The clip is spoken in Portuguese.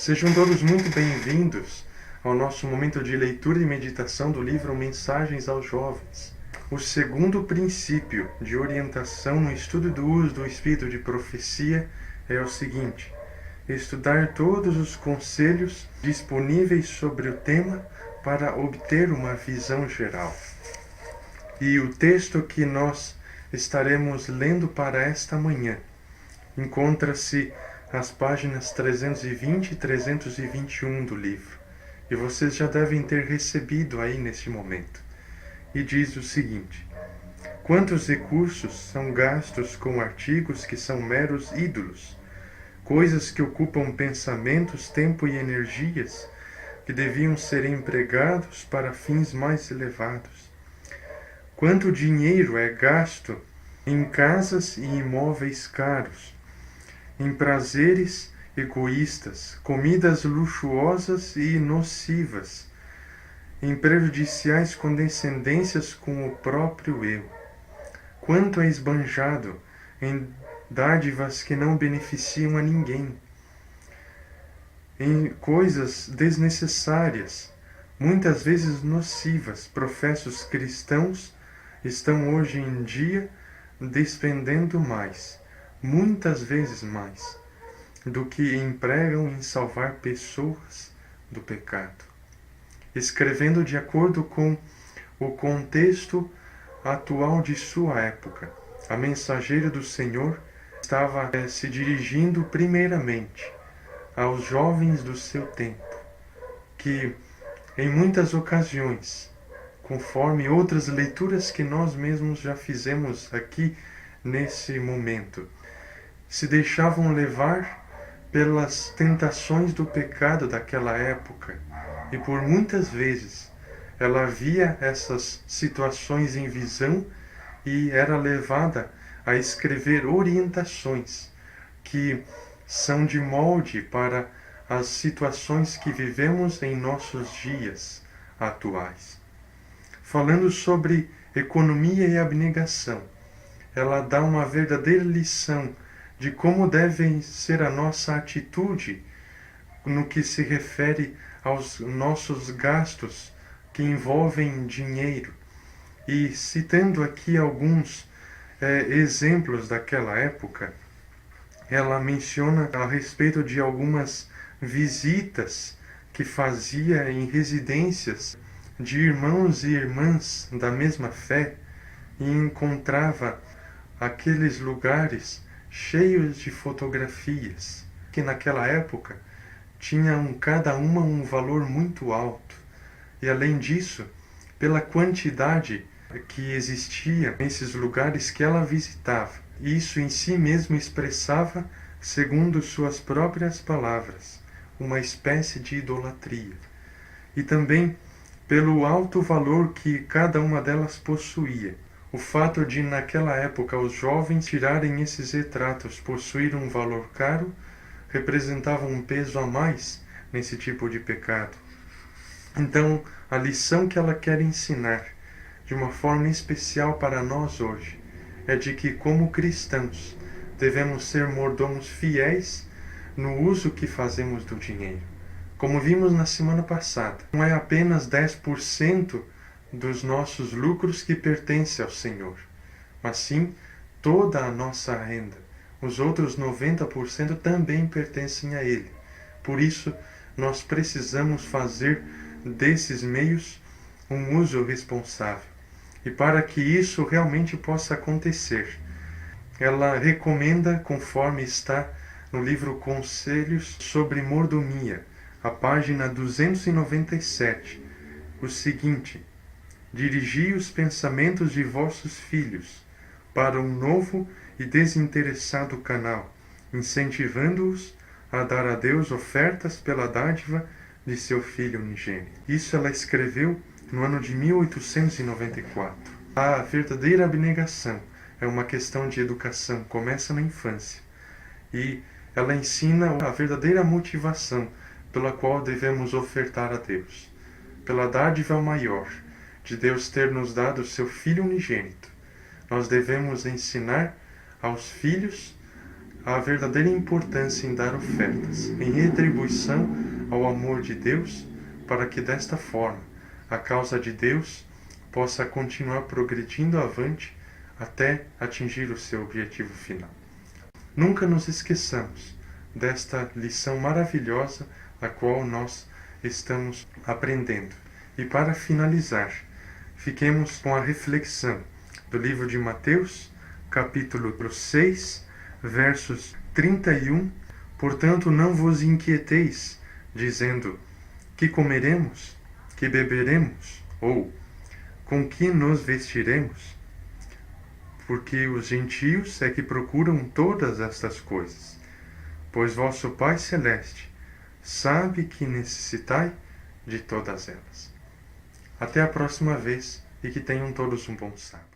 Sejam todos muito bem-vindos ao nosso momento de leitura e meditação do livro Mensagens aos Jovens. O segundo princípio de orientação no estudo do uso do espírito de profecia é o seguinte: estudar todos os conselhos disponíveis sobre o tema para obter uma visão geral. E o texto que nós estaremos lendo para esta manhã encontra-se as páginas 320 e 321 do livro. E vocês já devem ter recebido aí neste momento. E diz o seguinte: quantos recursos são gastos com artigos que são meros ídolos, coisas que ocupam pensamentos, tempo e energias que deviam ser empregados para fins mais elevados. Quanto dinheiro é gasto em casas e imóveis caros, em prazeres egoístas, comidas luxuosas e nocivas, em prejudiciais condescendências com o próprio eu. Quanto é esbanjado em dádivas que não beneficiam a ninguém, em coisas desnecessárias, muitas vezes nocivas. Professos cristãos estão hoje em dia despendendo mais, muitas vezes mais, do que empregam em salvar pessoas do pecado. Escrevendo de acordo com o contexto atual de sua época, a mensageira do Senhor estava se dirigindo primeiramente aos jovens do seu tempo, que em muitas ocasiões, conforme outras leituras que nós mesmos já fizemos aqui nesse momento, se deixavam levar pelas tentações do pecado daquela época, e por muitas vezes ela via essas situações em visão e era levada a escrever orientações que são de molde para as situações que vivemos em nossos dias atuais. Falando sobre economia e abnegação, ela dá uma verdadeira lição de como deve ser a nossa atitude no que se refere aos nossos gastos que envolvem dinheiro. E citando aqui alguns exemplos daquela época, ela menciona a respeito de algumas visitas que fazia em residências de irmãos e irmãs da mesma fé, e encontrava aqueles lugares cheios de fotografias, que naquela época tinham cada uma um valor muito alto. E além disso, pela quantidade que existia nesses lugares que ela visitava, isso em si mesmo expressava, segundo suas próprias palavras, uma espécie de idolatria. E também pelo alto valor que cada uma delas possuía. O fato de, naquela época, os jovens tirarem esses retratos possuir um valor caro, representava um peso a mais nesse tipo de pecado. Então, a lição que ela quer ensinar, de uma forma especial para nós hoje, é de que, como cristãos, devemos ser mordomos fiéis no uso que fazemos do dinheiro. Como vimos na semana passada, não é apenas 10% dos nossos lucros que pertence ao Senhor, mas sim toda a nossa renda. Os outros 90% também pertencem a Ele. Por isso, nós precisamos fazer desses meios um uso responsável. E para que isso realmente possa acontecer, ela recomenda, conforme está no livro Conselhos sobre Mordomia, a página 297, o seguinte: dirigi os pensamentos de vossos filhos para um novo e desinteressado canal, incentivando-os a dar a Deus ofertas pela dádiva de seu Filho unigênito. Isso ela escreveu no ano de 1894. A verdadeira abnegação é uma questão de educação, começa na infância. E ela ensina a verdadeira motivação pela qual devemos ofertar a Deus. Pela dádiva maior de Deus ter nos dado o seu Filho unigênito, nós devemos ensinar aos filhos a verdadeira importância em dar ofertas, em retribuição ao amor de Deus, para que desta forma a causa de Deus possa continuar progredindo avante até atingir o seu objetivo final. Nunca nos esqueçamos desta lição maravilhosa a qual nós estamos aprendendo. E para finalizar, fiquemos com a reflexão do livro de Mateus, capítulo 6, versos 31. Portanto, não vos inquieteis, dizendo: que comeremos? Que beberemos? Ou com que nos vestiremos? Porque os gentios é que procuram todas estas coisas. Pois vosso Pai Celeste sabe que necessitai de todas elas. Até a próxima vez e que tenham todos um bom sábado.